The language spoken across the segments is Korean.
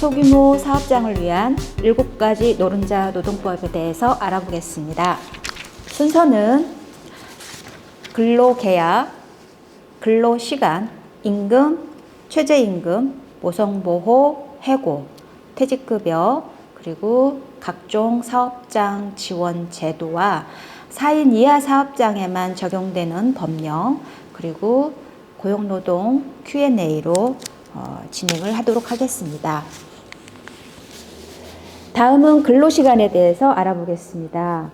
소규모 사업장을 위한 7가지 노른자 노동법에 대해서 알아보겠습니다. 순서는 근로계약, 근로시간, 임금, 최저임금, 모성보호, 해고, 퇴직급여, 그리고 각종 사업장 지원 제도와 4인 이하 사업장에만 적용되는 법령, 그리고 고용노동 Q&A로 진행을 하도록 하겠습니다. 다음은 근로시간에 대해서 알아보겠습니다.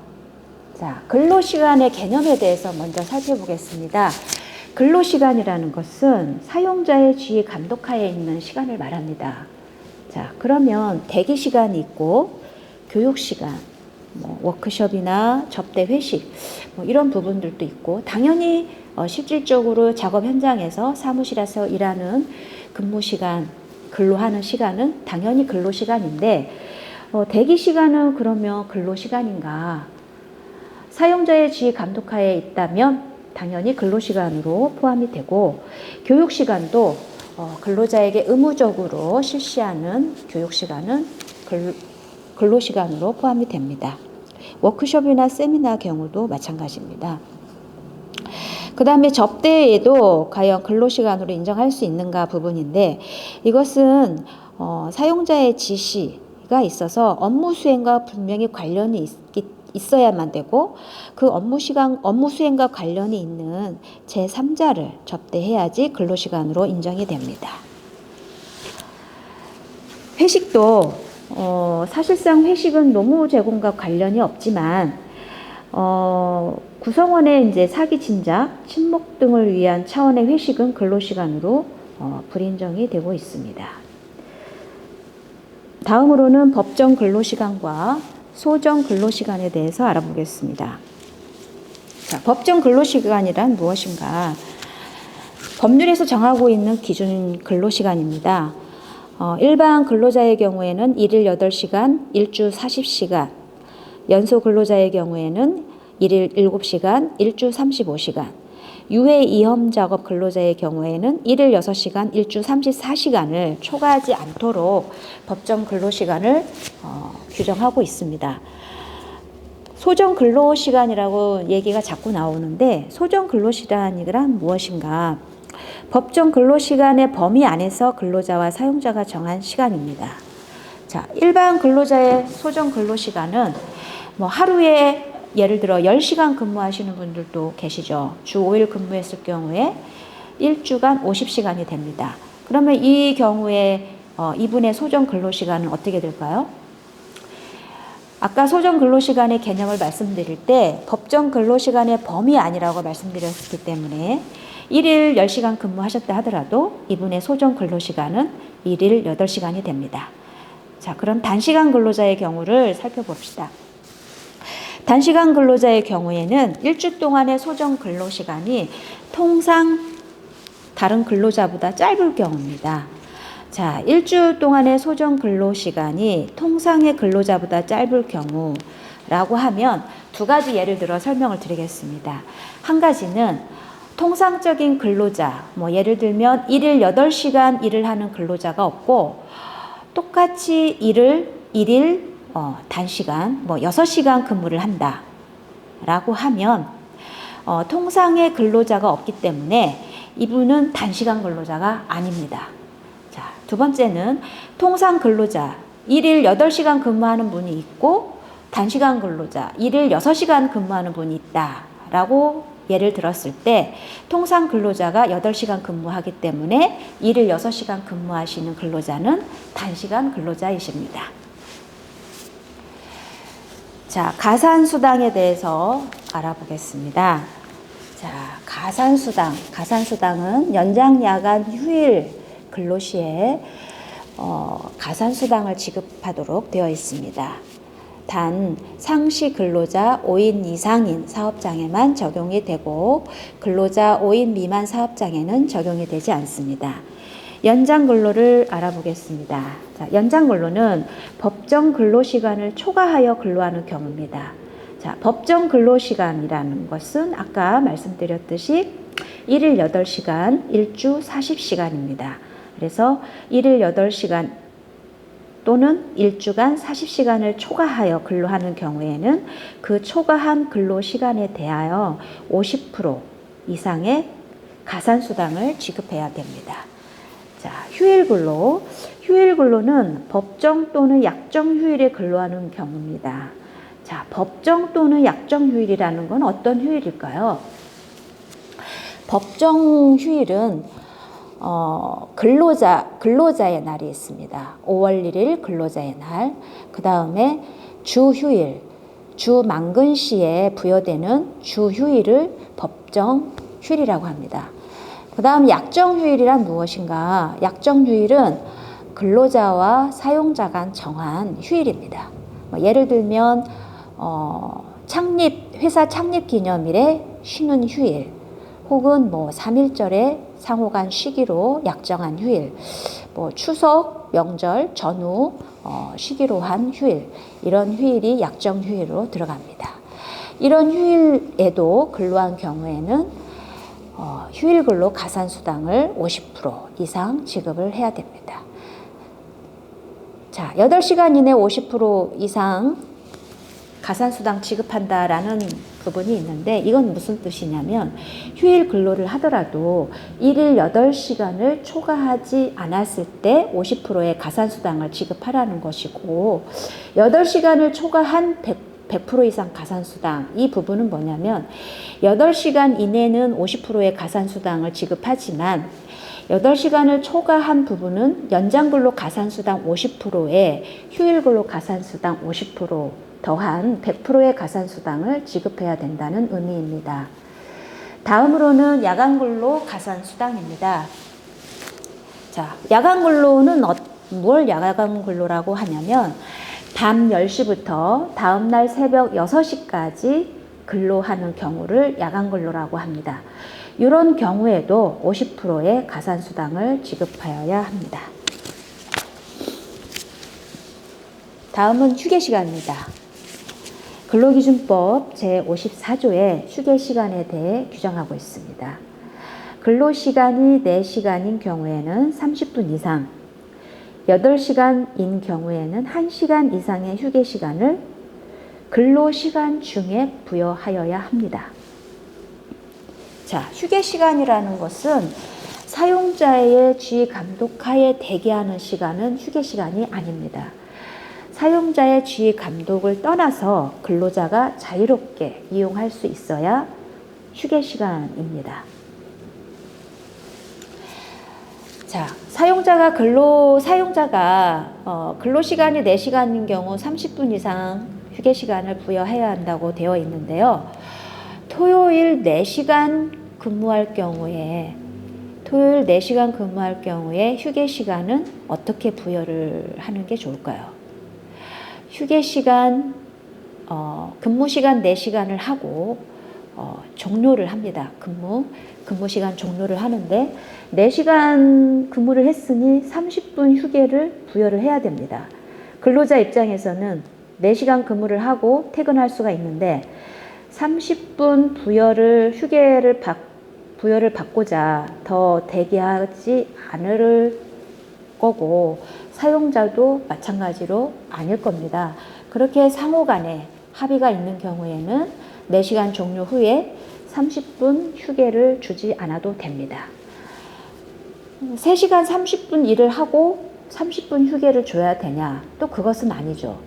자, 근로시간의 개념에 대해서 먼저 살펴보겠습니다. 근로시간이라는 것은 사용자의 지휘 감독하에 있는 시간을 말합니다. 자, 그러면 대기시간이 있고 교육시간, 워크숍이나 접대 회식 이런 부분들도 있고, 당연히 실질적으로 작업 현장에서 사무실에서 일하는 근무시간, 근로하는 시간은 당연히 근로시간인데, 대기시간은 그러면 근로시간인가? 사용자의 지휘 감독하에 있다면 당연히 근로시간으로 포함이 되고, 교육시간도 근로자에게 의무적으로 실시하는 교육시간은 근로시간으로 포함이 됩니다. 워크숍이나 세미나 경우도 마찬가지입니다. 그 다음에 접대에도 과연 근로시간으로 인정할 수 있는가 부분인데, 이것은 사용자의 지시가 있어서 업무 수행과 분명히 관련이 있어야만 되고, 그 업무 수행과 관련이 있는 제3자를 접대해야지 근로시간으로 인정이 됩니다. 회식도 사실상 회식은 노무 제공과 관련이 없지만, 구성원의 이제 사기 진작, 친목 등을 위한 차원의 회식은 근로시간으로 불인정이 되고 있습니다. 다음으로는 법정 근로시간과 소정 근로시간에 대해서 알아보겠습니다. 자, 법정 근로시간이란 무엇인가? 법률에서 정하고 있는 기준 근로시간입니다. 일반 근로자의 경우에는 일일 8시간, 일주 40시간, 연소 근로자의 경우에는 일일 7시간, 일주 35시간, 유해 이험 작업 근로자의 경우에는 일일 6시간, 일주 34시간을 초과하지 않도록 법정 근로시간을 규정하고 있습니다. 소정 근로시간이라고 얘기가 자꾸 나오는데, 소정 근로시간이란 무엇인가? 법정 근로시간의 범위 안에서 근로자와 사용자가 정한 시간입니다. 자, 일반 근로자의 소정 근로시간은 하루에 예를 들어 10시간 근무하시는 분들도 계시죠. 주 5일 근무했을 경우에 1주간 50시간이 됩니다. 그러면 이 경우에 이분의 소정 근로시간은 어떻게 될까요? 아까 소정 근로시간의 개념을 말씀드릴 때 법정 근로시간의 범위 아니라고 말씀드렸기 때문에 일일 10시간 근무하셨다 하더라도 이분의 소정 근로시간은 일일 8시간이 됩니다. 자, 그럼 단시간 근로자의 경우를 살펴봅시다. 단시간 근로자의 경우에는 일주 동안의 소정 근로시간이 통상 다른 근로자보다 짧을 경우입니다. 자, 일주 동안의 소정 근로시간이 통상의 근로자보다 짧을 경우라고 하면 두 가지 예를 들어 설명을 드리겠습니다. 한 가지는 통상적인 근로자, 예를 들면 일일 8시간 일을 하는 근로자가 없고, 똑같이 일일 단시간 6시간 근무를 한다 라고 하면 통상의 근로자가 없기 때문에 이분은 단시간 근로자가 아닙니다. 자, 두 번째는 통상 근로자 일일 8시간 근무하는 분이 있고, 단시간 근로자 일일 6시간 근무하는 분이 있다 라고 예를 들었을 때, 통상 근로자가 8시간 근무하기 때문에 일일 6시간 근무하시는 근로자는 단시간 근로자이십니다. 자, 가산수당에 대해서 알아보겠습니다. 자, 가산수당은 연장, 야간, 휴일 근로시에 가산수당을 지급하도록 되어 있습니다. 단 상시 근로자 5인 이상인 사업장에만 적용이 되고, 근로자 5인 미만 사업장에는 적용이 되지 않습니다. 연장 근로를 알아보겠습니다. 자, 연장 근로는 법정 근로시간을 초과하여 근로하는 경우입니다. 자, 법정 근로시간이라는 것은 아까 말씀드렸듯이 일일 8시간, 일주 40시간입니다. 그래서 일일 8시간 또는 일주간 40시간을 초과하여 근로하는 경우에는 그 초과한 근로시간에 대하여 50% 이상의 가산수당을 지급해야 됩니다. 자, 휴일근로. 휴일근로는 법정 또는 약정 휴일에 근로하는 경우입니다. 자, 법정 또는 약정 휴일이라는 건 어떤 휴일일까요? 법정 휴일은 근로자의 날이 있습니다. 5월 1일 근로자의 날. 그 다음에 주휴일, 주 만근시에 부여되는 주휴일을 법정 휴일이라고 합니다. 그 다음 약정휴일이란 무엇인가? 약정휴일은 근로자와 사용자 간 정한 휴일입니다. 예를 들면 회사 창립 기념일에 쉬는 휴일, 혹은 3.1절에 상호 간 쉬기로 약정한 휴일, 추석, 명절, 전후 쉬기로 한 휴일, 이런 휴일이 약정휴일로 들어갑니다. 이런 휴일에도 근로한 경우에는 휴일근로 가산수당을 50% 이상 지급을 해야 됩니다. 자, 8시간 이내 50% 이상 가산수당 지급한다라는 부분이 있는데, 이건 무슨 뜻이냐면 휴일 근로를 하더라도 1일 8시간을 초과하지 않았을 때 50%의 가산수당을 지급하라는 것이고, 8시간을 초과한 100% 이상 가산수당, 이 부분은 뭐냐면 8시간 이내는 50%의 가산수당을 지급하지만 8시간을 초과한 부분은 연장근로 가산수당 50%에 휴일근로 가산수당 50% 더한 100%의 가산수당을 지급해야 된다는 의미입니다. 다음으로는 야간근로 가산수당입니다. 자, 야간근로는 뭘 야간근로라고 하냐면 밤 10시부터 다음날 새벽 6시까지 근로하는 경우를 야간근로라고 합니다. 이런 경우에도 50%의 가산수당을 지급하여야 합니다. 다음은 휴게시간입니다. 근로기준법 제54조에 휴게시간에 대해 규정하고 있습니다. 근로시간이 4시간인 경우에는 30분 이상, 8시간인 경우에는 1시간 이상의 휴게시간을 근로시간 중에 부여하여야 합니다. 자, 휴게시간이라는 것은 사용자의 지휘 감독하에 대기하는 시간은 휴게시간이 아닙니다. 사용자의 지휘 감독을 떠나서 근로자가 자유롭게 이용할 수 있어야 휴게시간입니다. 자, 사용자가 근로시간이 4시간인 경우 30분 이상 휴게시간을 부여해야 한다고 되어 있는데요. 토요일 4시간 근무할 경우에 휴게시간은 어떻게 부여를 하는 게 좋을까요? 휴게시간, 근무시간 4시간을 하고 종료를 합니다. 근무시간 종료를 하는데 4시간 근무를 했으니 30분 휴게를 부여를 해야 됩니다. 근로자 입장에서는 4시간 근무를 하고 퇴근할 수가 있는데 30분 휴게를 받고자 더 대기하지 않을 거고, 사용자도 마찬가지로 아닐 겁니다. 그렇게 상호 간에 합의가 있는 경우에는 4시간 종료 후에 30분 휴게를 주지 않아도 됩니다. 3시간 30분 일을 하고 30분 휴게를 줘야 되냐? 또 그것은 아니죠.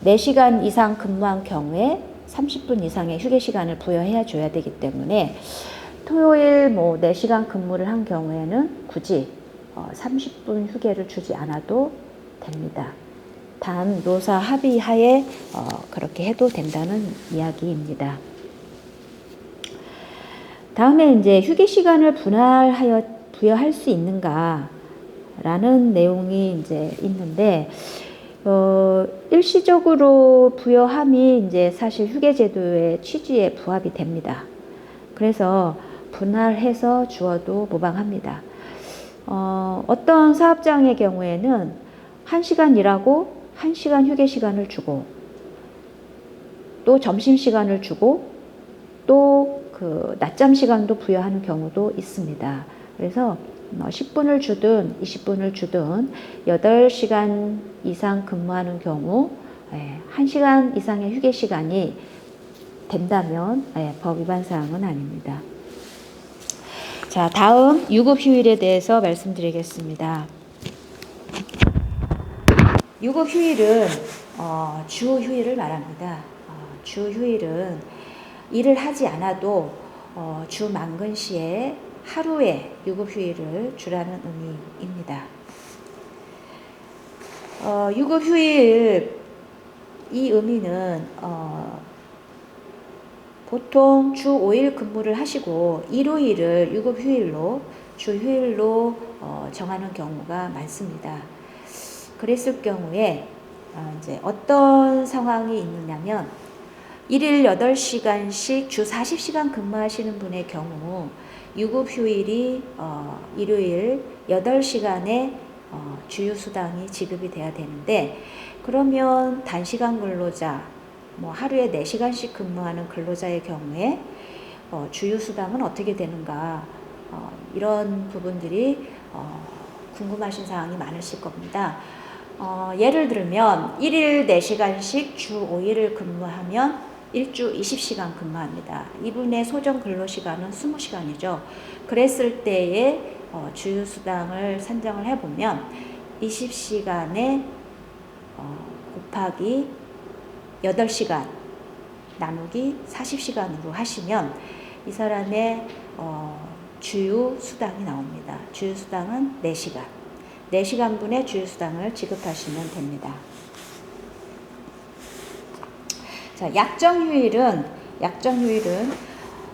4시간 이상 근무한 경우에 30분 이상의 휴게 시간을 부여해야 줘야 되기 때문에 토요일 4시간 근무를 한 경우에는 굳이 30분 휴게를 주지 않아도 됩니다. 단 노사 합의하에 그렇게 해도 된다는 이야기입니다. 다음에 이제 휴게 시간을 분할하여 부여할 수 있는가 라는 내용이 이제 있는데, 일시적으로 부여함이 이제 사실 휴게제도의 취지에 부합이 됩니다. 그래서 분할해서 주어도 무방합니다. 어떤 사업장의 경우에는 1시간 일하고 1시간 휴게 시간을 주고, 또 점심시간을 주고, 또 그 낮잠 시간도 부여하는 경우도 있습니다. 그래서 10분을 주든 20분을 주든 8시간 이상 근무하는 경우 1시간 이상의 휴게 시간이 된다면 법 위반 사항은 아닙니다. 자, 다음 유급 휴일에 대해서 말씀드리겠습니다. 유급 휴일은 주 휴일을 말합니다. 주 휴일은 일을 하지 않아도 주 만근 시에 하루에 유급 휴일을 주라는 의미입니다. 유급 휴일 이 의미는 보통 주 5일 근무를 하시고 일요일을 유급 휴일로 주 휴일로 정하는 경우가 많습니다. 그랬을 경우에 이제 어떤 상황이 있느냐면 일일 8시간씩 주 40시간 근무하시는 분의 경우 유급 휴일이 일요일 8시간의 주휴수당이 지급이 돼야 되는데, 그러면 단시간 근로자, 하루에 4시간씩 근무하는 근로자의 경우에 주휴수당은 어떻게 되는가, 이런 부분들이 궁금하신 사항이 많으실 겁니다. 예를 들면 1일 4시간씩 주 5일을 근무하면 일주 20시간 근무합니다. 이분의 소정 근로시간은 20시간이죠. 그랬을 때에 주휴수당을 산정을 해보면 20시간에 곱하기 8시간 나누기 40시간으로 하시면 이 사람의 주휴수당이 나옵니다. 주휴수당은 4시간. 4시간분의 주휴수당을 지급하시면 됩니다. 자, 약정휴일은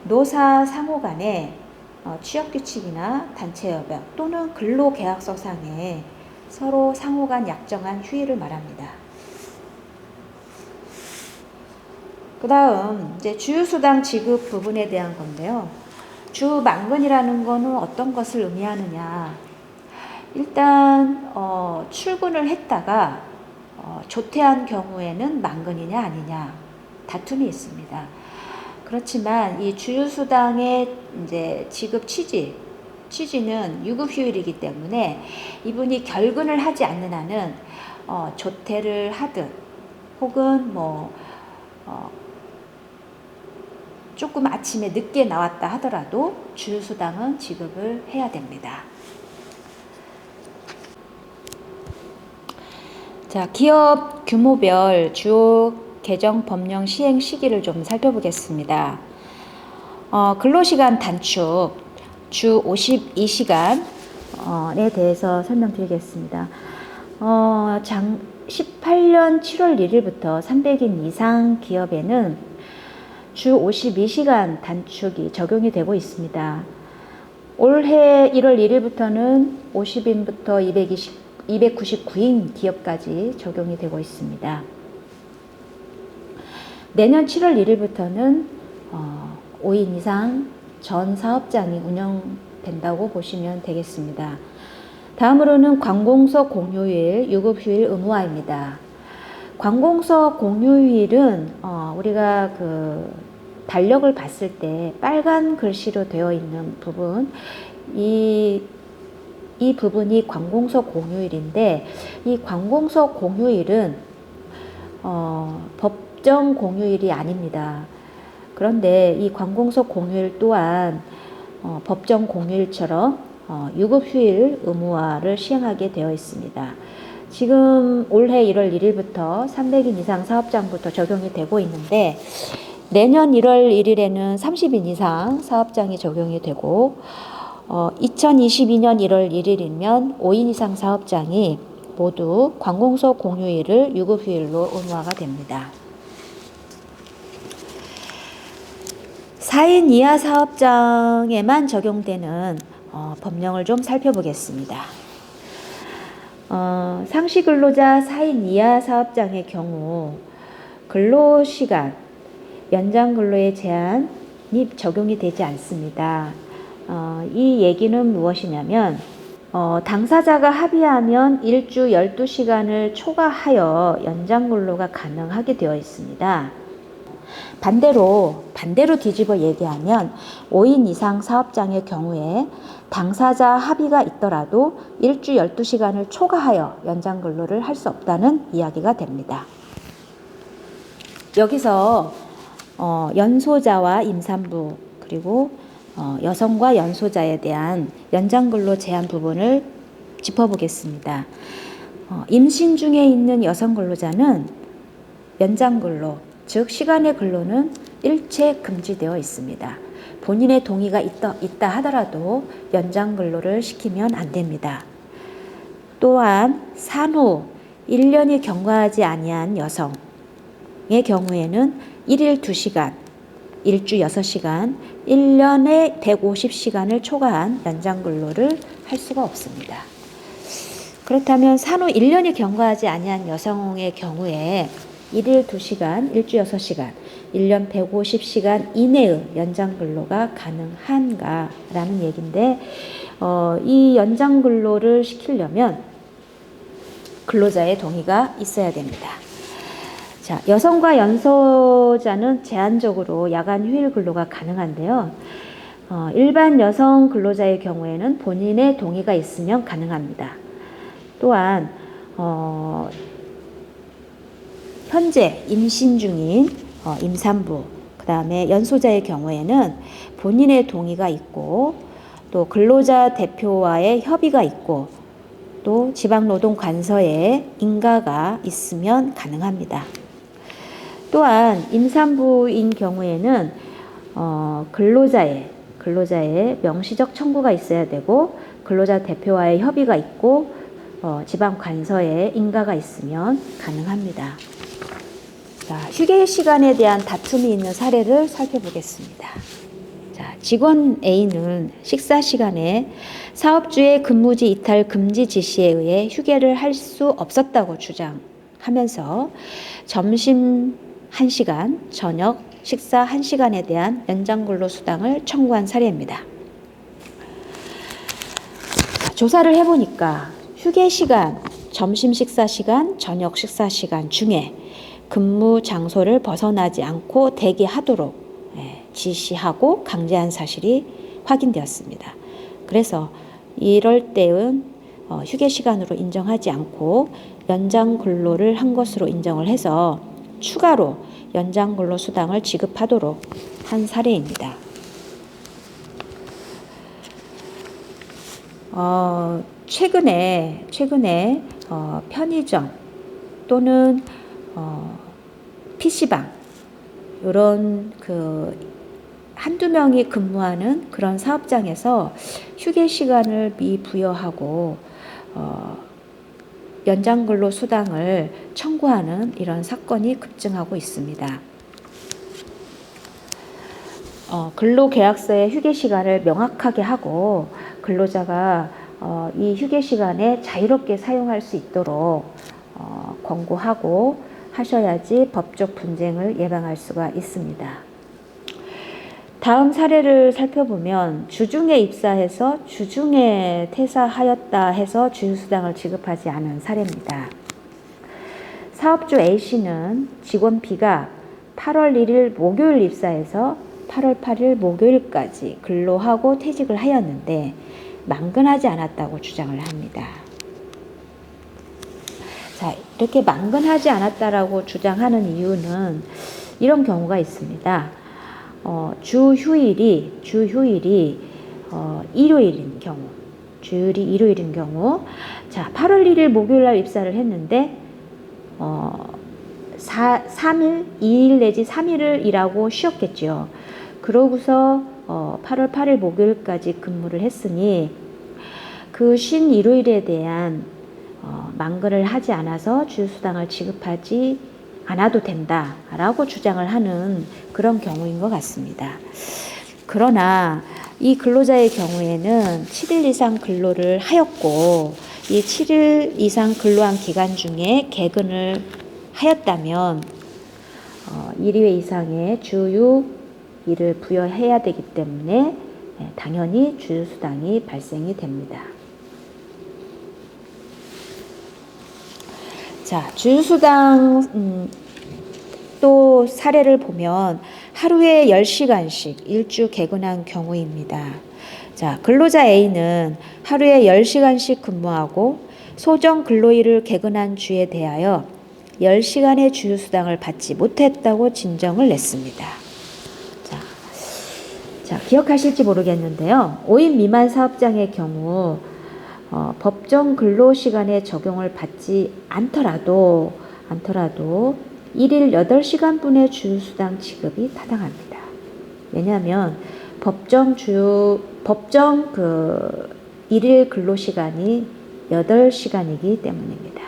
노사 상호 간에 취업규칙이나 단체협약 또는 근로계약서상에 서로 상호간 약정한 휴일을 말합니다. 그 다음 이제 주휴수당 지급 부분에 대한 건데요. 주 만근이라는 거는 어떤 것을 의미하느냐. 일단 출근을 했다가 조퇴한 경우에는 만근이냐 아니냐 다툼이 있습니다. 그렇지만 이 주휴수당의 이제 지급 취지는 유급휴일이기 때문에 이분이 결근을 하지 않는 한은 조퇴를 하든 혹은 조금 아침에 늦게 나왔다 하더라도 주휴수당은 지급을 해야 됩니다. 자, 기업 규모별 주요 개정 법령 시행 시기를 좀 살펴보겠습니다. 근로시간 단축 주 52시간에 대해서 설명드리겠습니다. 18년 7월 1일부터 300인 이상 기업에는 주 52시간 단축이 적용이 되고 있습니다. 올해 1월 1일부터는 50인부터 299인 기업까지 적용이 되고 있습니다. 내년 7월 1일부터는 5인 이상 전 사업장이 운영된다고 보시면 되겠습니다. 다음으로는 관공서 공휴일, 유급휴일 의무화입니다. 관공서 공휴일은 우리가 달력을 봤을 때 빨간 글씨로 되어 있는 부분, 이 부분이 관공서 공휴일인데, 이 관공서 공휴일은 법정 공휴일이 아닙니다. 그런데 이 관공서 공휴일 또한 법정 공휴일처럼 유급휴일 의무화를 시행하게 되어 있습니다. 지금 올해 1월 1일부터 300인 이상 사업장부터 적용이 되고 있는데, 내년 1월 1일에는 30인 이상 사업장이 적용이 되고 2022년 1월 1일이면 5인 이상 사업장이 모두 관공서 공휴일을 유급휴일로 의무화가 됩니다. 4인 이하 사업장에만 적용되는 법령을 좀 살펴보겠습니다. 상시근로자 4인 이하 사업장의 경우 근로시간, 연장근로의 제한이 적용이 되지 않습니다. 이 얘기는 무엇이냐면 당사자가 합의하면 일주 12시간을 초과하여 연장근로가 가능하게 되어 있습니다. 반대로 뒤집어 얘기하면 5인 이상 사업장의 경우에 당사자 합의가 있더라도 일주 12시간을 초과하여 연장 근로를 할 수 없다는 이야기가 됩니다. 여기서 연소자와 임산부 그리고 여성과 연소자에 대한 연장 근로 제한 부분을 짚어보겠습니다. 임신 중에 있는 여성 근로자는 연장 근로, 즉 시간의 근로는 일체 금지되어 있습니다. 본인의 동의가 있다 하더라도 연장 근로를 시키면 안 됩니다. 또한 산후 1년이 경과하지 아니한 여성의 경우에는 1일 2시간, 일주 6시간, 1년에 150시간을 초과한 연장 근로를 할 수가 없습니다. 그렇다면 산후 1년이 경과하지 아니한 여성의 경우에 1일 2시간, 일주 6시간, 1년 150시간 이내의 연장 근로가 가능한가라는 얘기인데 이 연장 근로를 시키려면 근로자의 동의가 있어야 됩니다. 자, 여성과 연소자는 제한적으로 야간 휴일 근로가 가능한데요. 일반 여성 근로자의 경우에는 본인의 동의가 있으면 가능합니다. 또한 현재 임신 중인 임산부, 그 다음에 연소자의 경우에는 본인의 동의가 있고 또 근로자 대표와의 협의가 있고 또 지방노동관서에 인가가 있으면 가능합니다. 또한 임산부인 경우에는 근로자의 명시적 청구가 있어야 되고 근로자 대표와의 협의가 있고 지방관서에 인가가 있으면 가능합니다. 자, 휴게 시간에 대한 다툼이 있는 사례를 살펴보겠습니다. 자, 직원 A는 식사 시간에 사업주의 근무지 이탈 금지 지시에 의해 휴게를 할 수 없었다고 주장하면서 점심 1시간, 저녁 식사 1시간에 대한 연장 근로 수당을 청구한 사례입니다. 조사를 해보니까 휴게 시간, 점심 식사 시간, 저녁 식사 시간 중에 근무 장소를 벗어나지 않고 대기하도록 지시하고 강제한 사실이 확인되었습니다. 그래서 이럴 때는 휴게 시간으로 인정하지 않고 연장 근로를 한 것으로 인정을 해서 추가로 연장 근로 수당을 지급하도록 한 사례입니다. 최근에 편의점 또는 PC방 이런 한두 명이 근무하는 그런 사업장에서 휴게 시간을 미부여하고 연장 근로 수당을 청구하는 이런 사건이 급증하고 있습니다. 근로계약서에 휴게 시간을 명확하게 하고 근로자가 이 휴게 시간에 자유롭게 사용할 수 있도록 권고하고 하셔야지 법적 분쟁을 예방할 수가 있습니다. 다음 사례를 살펴보면 주중에 입사해서 주중에 퇴사하였다 해서 주휴수당을 지급하지 않은 사례입니다. 사업주 A씨는 직원 B가 8월 1일 목요일 입사해서 8월 8일 목요일까지 근로하고 퇴직을 하였는데 만근하지 않았다고 주장을 합니다. 자, 이렇게 만근하지 않았다라고 주장하는 이유는 이런 경우가 있습니다. 주휴일이 일요일인 경우, 주휴일이 일요일인 경우, 자, 8월 1일 목요일 날 입사를 했는데 3일, 2일 내지 3일을 일하고 쉬었겠죠. 그러고서 8월 8일 목요일까지 근무를 했으니 그 쉰 일요일에 대한 만근을 하지 않아서 주휴수당을 지급하지 않아도 된다라고 주장을 하는 그런 경우인 것 같습니다. 그러나 이 근로자의 경우에는 7일 이상 근로를 하였고 이 7일 이상 근로한 기간 중에 개근을 하였다면 1회 이상의 주휴일을 부여해야 되기 때문에 당연히 주휴수당이 발생이 됩니다. 자, 주휴수당 또 사례를 보면 하루에 10시간씩 일주 개근한 경우입니다. 자, 근로자 A는 하루에 10시간씩 근무하고 소정 근로일을 개근한 주에 대하여 10시간의 주휴수당을 받지 못했다고 진정을 냈습니다. 자, 기억하실지 모르겠는데요. 5인 미만 사업장의 경우 법정 근로시간에 적용을 받지 않더라도 1일 8시간분의 주휴수당 지급이 타당합니다. 왜냐하면 법정 그 1일 근로시간이 8시간이기 때문입니다.